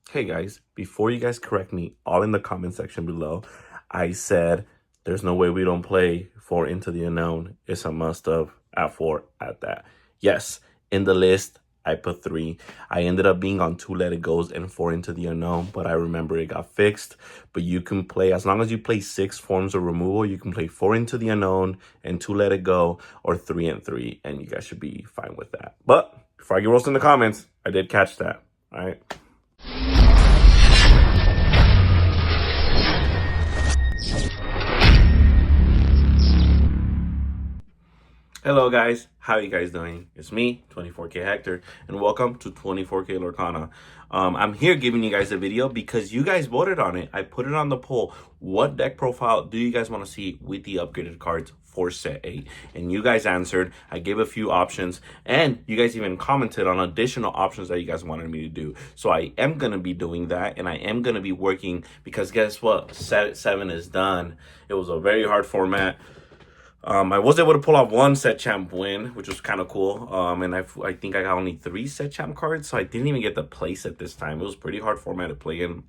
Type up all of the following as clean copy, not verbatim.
Hey guys, before you guys correct me, all in the comment section below, I said there's no way we don't play 4 Into the Unknown. It's a must of at 4 at that. Yes, in the list, I put 3. I ended up being on 2 Let It Goes and 4 Into the Unknown, but I remember it got fixed. But you can play, as long as you play 6 forms of removal, you can play 4 Into the Unknown and 2 Let It Go or 3 and 3, and you guys should be fine with that. But before I get roasted in the comments, I did catch that. All right. Hello guys, how are you guys doing? It's me, 24K Hector, and welcome to 24K Lorcana. I'm here giving you guys a video because you guys voted on it. I put it on the poll. What deck profile do you guys want to see with the upgraded cards for set 8? And you guys answered. I gave a few options, and you guys even commented on additional options that you guys wanted me to do. So I am going to be doing that, and I am going to be working because guess what? Set 7 is done. It was a very hard format. I was able to pull off 1 set champ win, which was kind of cool. And I think I got only 3 set champ cards, so I didn't even get the place at this time. It was pretty hard format to play in.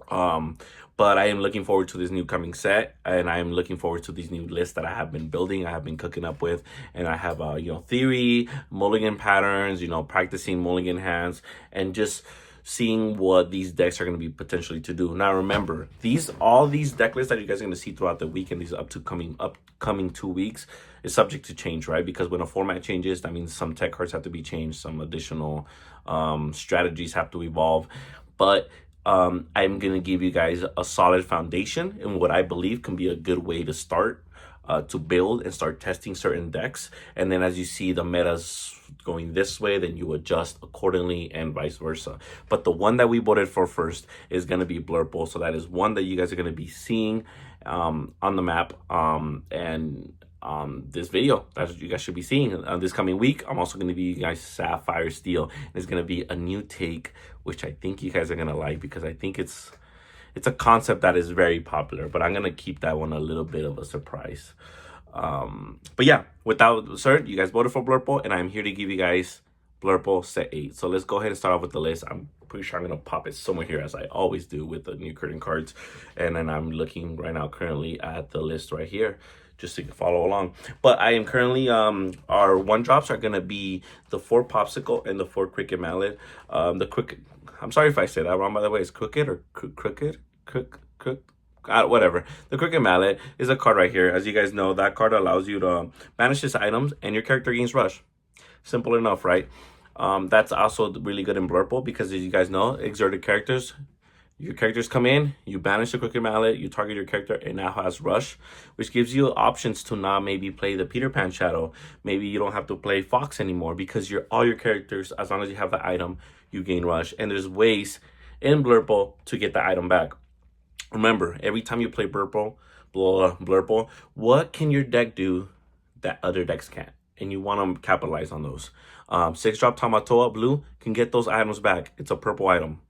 But I am looking forward to this new coming set, and I am looking forward to these new lists that I have been building, I have been cooking up with, and I have theory, mulligan patterns, practicing mulligan hands, and just seeing what these decks are going to be potentially to do. Now remember, all these deck lists that you guys are going to see throughout the week and these upcoming 2 weeks is subject to change, right? Because when a format changes, that means some tech cards have to be changed, some additional strategies have to evolve. But I'm going to give you guys a solid foundation in what I believe can be a good way to start to build and start testing certain decks. And then as you see the metas going this way, then you adjust accordingly and vice versa. But the one that we voted for first is going to be Blurple. So that is one that you guys are going to be seeing on the map and this video that you guys should be seeing this coming week. I'm also going to be you guys Sapphire Steel. It's going to be a new take, which I think you guys are going to like because I think it's a concept that is very popular, but I'm going to keep that one a little bit of a surprise. But yeah, without cert, you guys voted for Blurple, and I'm here to give you guys Blurple set 8. So let's go ahead and start off with the list. I'm pretty sure I'm going to pop it somewhere here as I always do with the new curtain cards. And then I'm looking right now currently at the list right here, just so you can follow along. But I am currently, our 1-drops are going to be the 4 Popsicle and the 4 Cricket Mallet. The Cricket, I'm sorry if I say that wrong, by the way. It's Crooked or Crooked? Whatever. The Cricket Mallet is a card right here. As you guys know, that card allows you to banish this items and your character gains rush. Simple enough, right? That's also really good in Blurple because, as you guys know, exerted characters, your characters come in, you banish the Cricket Mallet, you target your character, and now has rush, which gives you options to not maybe play the Peter Pan Shadow. Maybe you don't have to play Fox anymore because all your characters, as long as you have the item, you gain rush. And there's ways in Blurple to get the item back. Remember, every time you play Blurple, what can your deck do that other decks can't? And you want to capitalize on those. 6-drop Tamatoa Blue can get those items back. It's a purple item.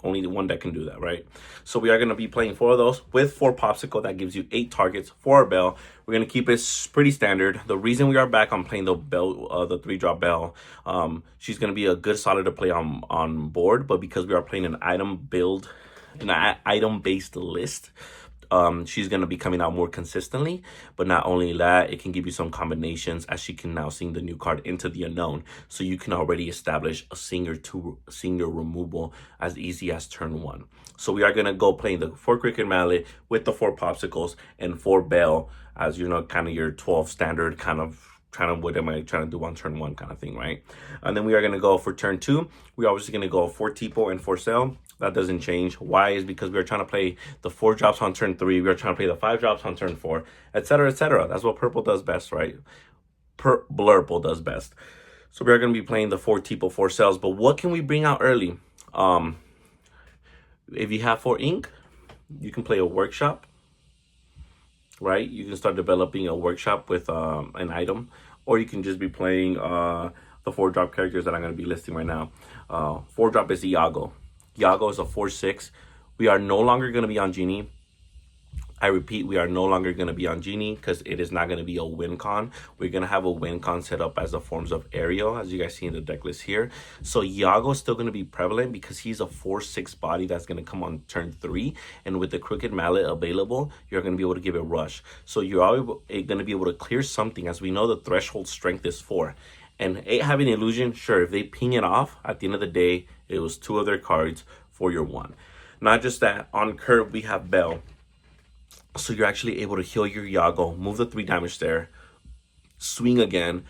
Only the one that can do that, right? So we are going to be playing 4 of those with 4 Popsicle. That gives you 8 targets for our Bell. We're going to keep it pretty standard. The reason we are back on playing the Bell, the 3-drop Bell, she's going to be a good solid to play on board. But because we are playing an item build, an item-based list, she's going to be coming out more consistently. But not only that, it can give you some combinations as she can now sing the new card Into the Unknown. So you can already establish a single removal as easy as turn 1. So we are going to go playing the 4 Cricket Mallet with the 4 Popsicles and 4 Bell as, kind of your 12 standard kind of what am I trying to do on turn 1 kind of thing, right? And then we are going to go for turn 2. We're obviously going to go 4 Tipo and 4 Cell. That doesn't change. Why? Is because we're trying to play the 4 drops on turn 3. We're trying to play the 5 drops on turn 4, etc., etc. That's what Purple does best, right? Blurple does best. So we're going to be playing the 4 Tipo, 4 Cells. But what can we bring out early? If you have 4 Ink, you can play a Workshop. Right, you can start developing a Workshop with an item, or you can just be playing the 4-drop characters that I'm going to be listing right now. 4-drop is Iago. Iago is a 4/6. We are no longer going to be on Genie. I repeat, we are no longer going to be on Genie because it is not going to be a win con. We're going to have a win con set up as the forms of Ariel, as you guys see in the deck list here. So Iago is still going to be prevalent because he's a 4/6 body that's going to come on turn 3. And with the Crooked Mallet available, you're going to be able to give it rush. So you're going to be able to clear something, as we know the threshold strength is 4. And 8 having illusion, sure, if they ping it off, at the end of the day, it was 2 of their cards for your 1. Not just that, on curve, we have Bell. So you're actually able to heal your Iago, move the 3 damage there, swing again,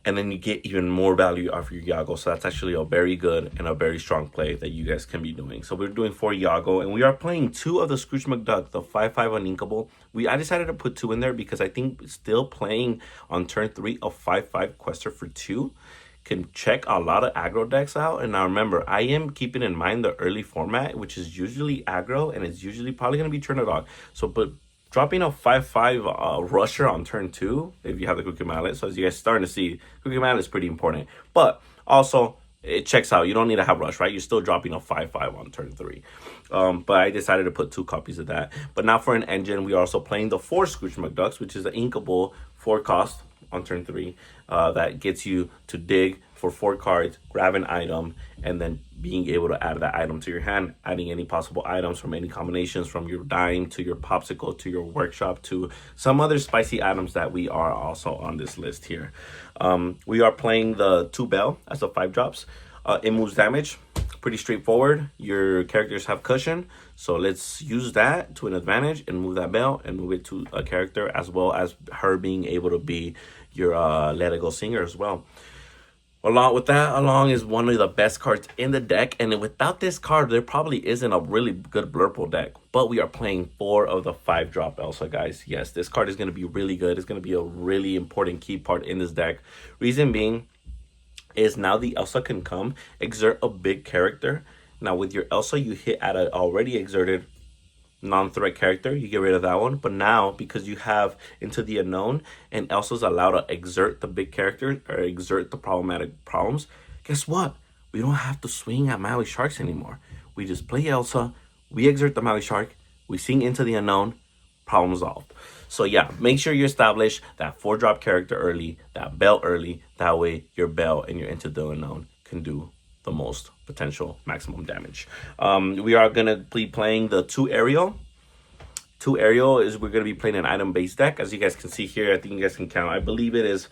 and then you get even more value off your Iago. So that's actually a very good and a very strong play that you guys can be doing. So we're doing 4 Iago, and we are playing 2 of the Scrooge McDuck, the 5/5 uninkable. I decided to put 2 in there because I think still playing on turn 3 a 5/5 quester for 2 can check a lot of aggro decks out. And now remember, I am keeping in mind the early format, which is usually aggro, and it's usually probably going to be Trinidad. So, but dropping a 5/5 rusher on turn 2, if you have the Crooked Mallet. So as you guys starting to see, Crooked Mallet is pretty important. But also, it checks out. You don't need to have rush, right? You're still dropping a 5/5 on turn 3. But I decided to put 2 copies of that. But now for an engine, we are also playing the 4 Scrooge McDucks, which is an inkable 4 cost on turn 3 that gets you to dig for 4 cards, grab an item, and then being able to add that item to your hand, adding any possible items from any combinations, from your dime to your popsicle to your workshop to some other spicy items that we are also on this list here. We are playing the 2 Bell as a 5 drops. It moves damage, pretty straightforward. Your characters have cushion, so let's use that to an advantage and move that Bell and move it to a character, as well as her being able to be your Let It Go singer as well. Along with that, Along is one of the best cards in the deck, and without this card, there probably isn't a really good Blurple deck. But we are playing 4 of the 5-drop Elsa, guys. Yes, this card is going to be really good. It's going to be a really important key part in this deck. Reason being is now the Elsa can come, exert a big character. Now with your Elsa, you hit at an already exerted non-threat character, you get rid of that one. But now, because you have Into the Unknown and Elsa's allowed to exert the big character or exert the problematic problems, guess what? We don't have to swing at Maui Sharks anymore. We just play Elsa, we exert the Maui Shark, we sing Into the Unknown, problem solved. So yeah, make sure you establish that 4-drop character early, that Bell early. That way your Bell and your Into the Unknown can do the most potential maximum damage. We are going to be playing the 2 Ariel. 2 Ariel is we're going to be playing an item-based deck. As you guys can see here, I think you guys can count. I believe it is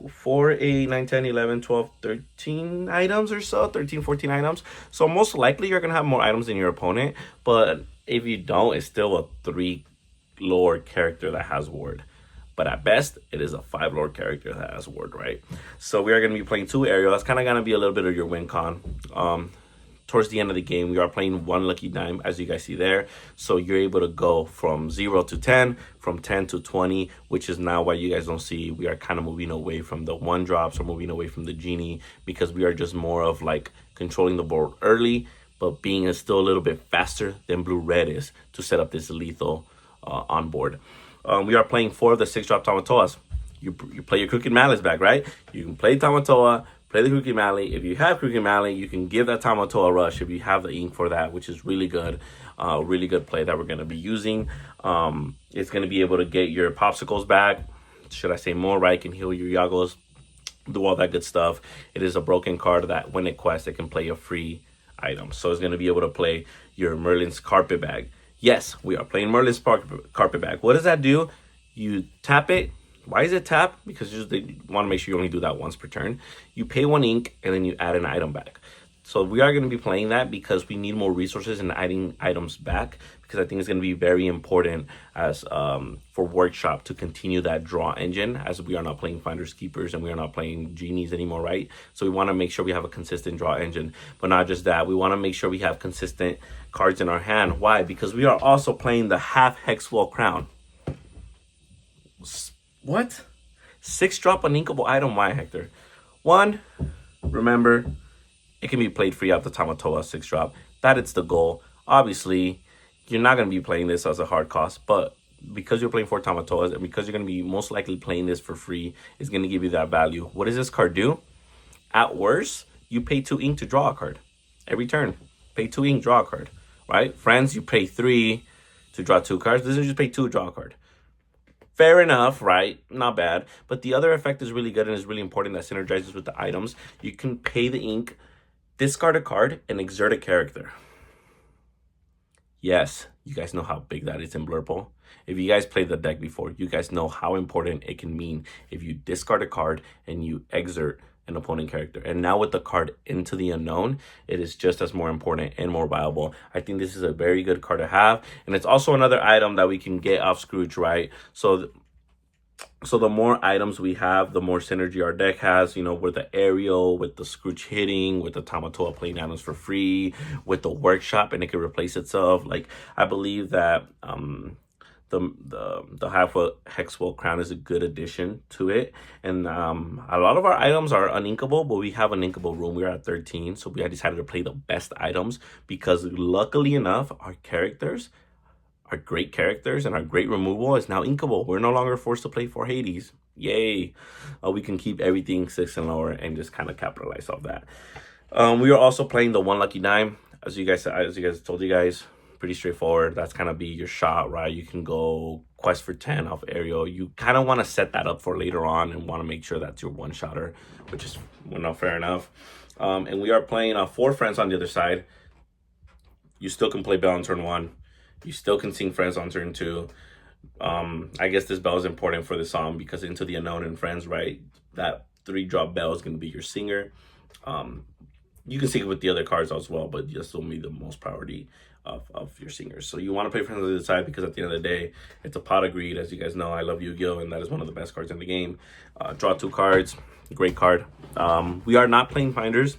4, 8, 9, 10, 11, 12, 13 items or so. 13, 14 items. So most likely you're going to have more items than your opponent. But if you don't, it's still a 3 lore character that has ward. But at best, it is a 5 lore character that has ward, right? So we are going to be playing 2 Ariel. That's kind of going to be a little bit of your win con. Towards the end of the game, we are playing 1 lucky dime, as you guys see there. So you're able to go from 0 to 10, from 10 to 20, which is now why you guys don't see we are kind of moving away from the 1 drops or moving away from the Genie, because we are just more of like controlling the board early, but being still a little bit faster than Blue-Red is to set up this lethal on board. We are playing 4 of the 6-drop Tamatoas. You play your Crooked Mallets back, right? You can play Tamatoa, play the Crooked Mallet. If you have Crooked Mallet, you can give that Tamatoa a rush if you have the ink for that, which is really good. Really good play that we're going to be using. It's going to be able to get your popsicles back. Should I say more, right? Can heal your Yagos, do all that good stuff. It is a broken card that when it quests, it can play a free item. So it's going to be able to play your Merlin's Carpet Bag. Yes, we are playing Merlin's Carpet Bag. What does that do? You tap it. Why is it tap? Because they want to make sure you only do that once per turn. You pay 1 ink, and then you add an item back. So we are going to be playing that because we need more resources in adding items back, because I think it's going to be very important as for Workshop to continue that draw engine, as we are not playing Finders Keepers and we are not playing Genies anymore, right? So we want to make sure we have a consistent draw engine. But not just that, we want to make sure we have consistent cards in our hand. Why? Because we are also playing the half Hexwall Crown. What? 6-drop uninkable item. Why, Hector? 1, remember, it can be played free out the Tamatoa 6-drop. That is the goal. Obviously, you're not going to be playing this as a hard cost, but because you're playing 4 Tamatoas and because you're going to be most likely playing this for free, it's going to give you that value. What does this card do? At worst, you pay 2 ink to draw a card. Every turn, pay 2 ink, draw a card, right? Friends, you pay 3. to draw 2 cards. This is just pay 2 to draw a card. Fair enough, right? Not bad. But the other effect is really good and is really important that synergizes with the items. You can pay the ink, discard a card, and exert a character. Yes, you guys know how big that is in Blurple. If you guys played the deck before, you guys know how important it can mean if you discard a card and you exert an opponent character. And now with the card Into the Unknown, it is just as more important and more viable. I think this is a very good card to have. And it's also another item that we can get off Scrooge, right? So the more items we have, the more synergy our deck has, you know, with the aerial, with the Scrooge hitting, with the Tamatoa playing items for free, with the workshop, and it can replace itself. Like, I believe that the Hexwell Crown is a good addition to it. And a lot of our items are uninkable, but we have an inkable room. We're at 13, so we decided to play the best items because luckily enough, our characters are great characters, and our great removal is now inkable. We're no longer forced to play for Hades. Yay! We can keep everything 6 and lower and just kind of capitalize off that. We are also playing the One Lucky Dime, as you guys told you guys. Pretty straightforward. That's kind of be your shot, right? You can go quest for 10 off aerial. You kind of want to set that up for later on and want to make sure that's your one-shotter, which is, well, no, fair enough. And we are playing 4 friends on the other side. You still can play Bell on turn 1. You still can sing Friends on turn 2. I guess this bell is important for the song because Into the Unknown and Friends, right? That 3-drop bell is going to be your singer. You can sing it with the other cards as well, but this will be the most priority of your singers. So you want to play Friends on the other side because at the end of the day, it's a pot of greed. As you guys know, I love Yu-Gi-Oh! And that is one of the best cards in the game. Draw 2 cards. Great card. We are not playing Finders.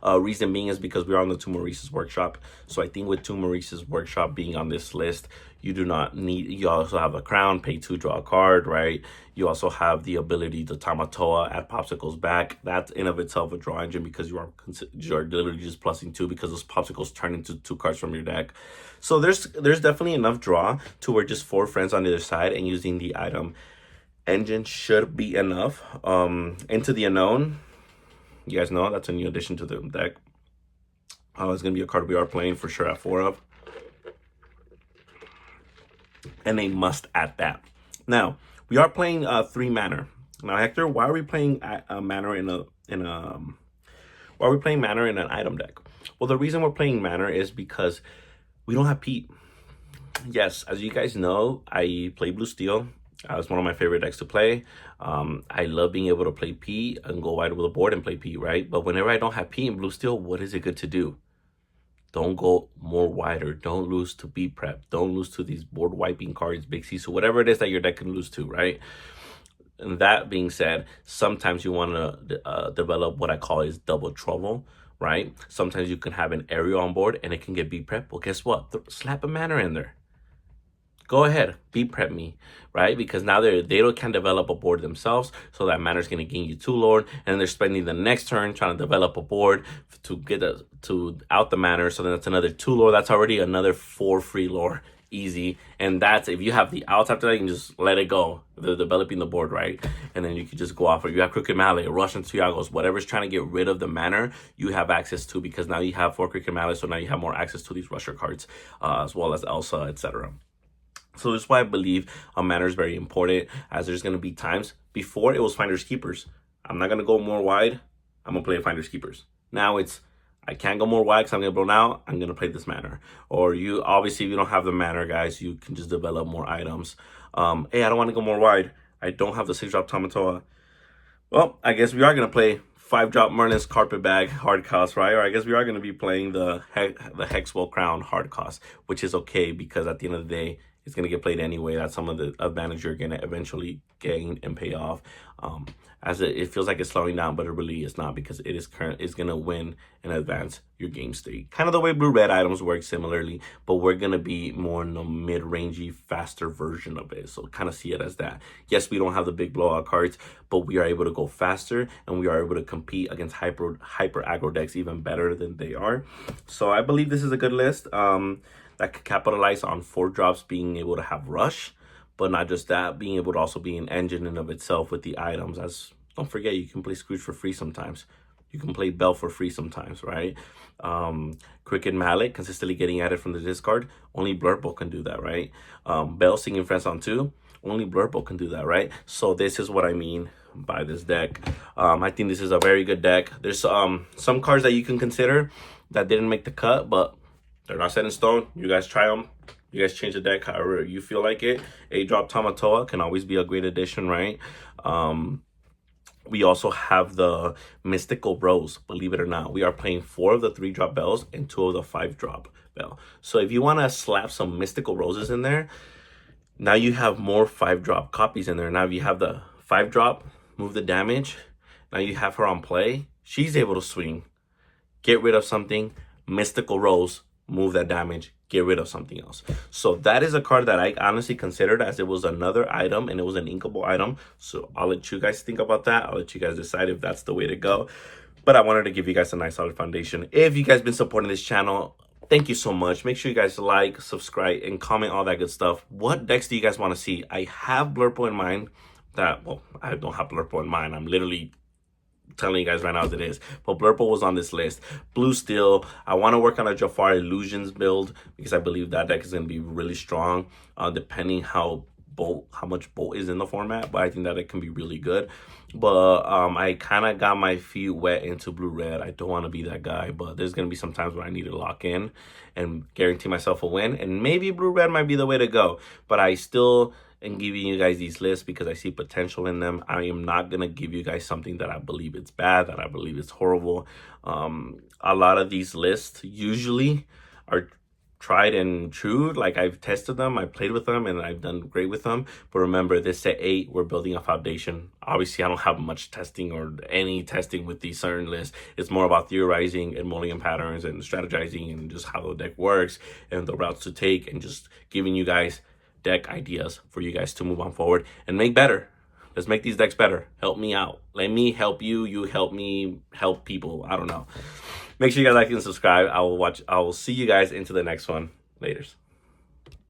Reason being is because we are on the Two Maurice's Workshop. So I think with Two Maurice's Workshop being on this list, you do not need, you also have a crown, pay 2, draw a card, right? You also have the ability to Tamatoa at Popsicles back. That's in of itself a draw engine because you are literally just plussing 2 because those Popsicles turn into 2 cards from your deck. So there's definitely enough draw to where just 4 friends on the other side and using the item engine should be enough. Into the Unknown, you guys know that's a new addition to the deck. It's going to be a card we are playing for sure at 4 of. And they must add that. Now, we are playing 3 mana. Now, Hector, why are we playing mana in an item deck? Well, the reason we're playing mana is because we don't have Pete. Yes, as you guys know, I play Blue Steel. It's one of my favorite decks to play. I love being able to play P and go wide with a board and play P, right? But whenever I don't have P in Blue Steel, what is it good to do? Don't go more wider. Don't lose to B prep. Don't lose to these board wiping cards, Big C. So whatever it is that your deck can lose to, right? And that being said, sometimes you want to develop what I call is double trouble, right? Sometimes you can have an aerial on board and it can get B prep. Well, guess what? Slap a mana in there. Go ahead, B prep me, right? Because now they can develop a board themselves, so that mana is going to gain you 2 lore, and they're spending the next turn trying to develop a board to get out the mana. So then that's another 2 lore. That's already another 4 free lore, easy. And that's if you have the outs after that, you can just let it go. They're developing the board, right? And then you can just go off. Or you have Crooked Mallet, Russian Tiagos, whatever's trying to get rid of the mana, you have access to because now you have 4 Crooked Mallet, so now you have more access to these Rusher cards, as well as Elsa, etc. So that's why I believe mana is very important, as there's going to be times before it was Finders Keepers. I'm not going to go more wide. I'm going to play Finders Keepers. Now it's, I can't go more wide because I'm going to blow out. I'm going to play this mana. Or you, obviously, if you don't have the mana, guys, you can just develop more items. Hey, I don't want to go more wide. I don't have the 6-drop Tamatoa. Well, I guess we are going to play 5-drop Merlin's Carpet Bag hard cost, right? Or I guess we are going to be playing the Hexwell Crown hard cost, which is okay because at the end of the day, it's going to get played anyway. That's some of the advantage you're going to eventually gain and pay off. As it feels like it's slowing down, but it really is not because it's going to win and advance your game state. Kind of the way blue-red items work similarly, but we're going to be more in the mid-rangey, faster version of it. So kind of see it as that. Yes, we don't have the big blowout cards, but we are able to go faster and we are able to compete against hyper aggro decks even better than they are. So I believe this is a good list. That could capitalize on 4 drops being able to have rush, but not just that, being able to also be an engine in of itself with the items. As don't forget, you can play Scrooge for free sometimes. You can play Bell for free sometimes, right? Cricket Mallet, consistently getting added from the discard. Only Blurple can do that, right? Bell Singing Friends on 2. Only Blurple can do that, right? So this is what I mean by this deck. I think this is a very good deck. There's some cards that you can consider that didn't make the cut, but they're not set in stone. You guys try them. You guys change the deck however you feel like it. 8-drop Tamatoa can always be a great addition, right? We also have the Mystical Rose, believe it or not. We are playing 4 of the 3-drop bells and 2 of the 5-drop bell. So if you want to slap some Mystical Roses in there, now you have more 5-drop copies in there. Now if you have the 5-drop, move the damage. Now you have her on play. She's able to swing. Get rid of something. Mystical Rose, move that damage. Get rid of something else. So that is a card that I honestly considered, as it was another item and it was an inkable item. So I'll let you guys think about that. I'll let you guys decide if that's the way to go. But I wanted to give you guys a nice solid foundation. If you guys been supporting this channel, thank you so much. Make sure you guys like, subscribe, and comment all that good stuff. What decks do you guys want to see? I have Blurple in mind. Well, I don't have Blurple in mind. I'm literally telling you guys right now as it is, but Blurple was on this list. Blue Steel, I want to work on a Jafar Illusions build because I believe that deck is going to be really strong, depending how much Bolt is in the format, but I think that it can be really good. But I kind of got my feet wet into Blue Red. I don't want to be that guy, but there's going to be some times where I need to lock in and guarantee myself a win, and maybe Blue Red might be the way to go. But I still am giving you guys these lists because I see potential in them. I am not going to give you guys something that I believe it's bad, that I believe it's horrible. A lot of these lists usually are tried and true. Like, I've tested them, I played with them, and I've done great with them. But remember, this set 8, we're building a foundation. Obviously, I don't have much testing or any testing with these certain lists. It's more about theorizing and mulligan patterns and strategizing and just how the deck works and the routes to take, and just giving you guys deck ideas for you guys to move on forward and make better. Let's make these decks better. Help me out. Let me help you. You help me help people. I don't know. Make sure you guys like and subscribe. I will see you guys into the next one. Laters.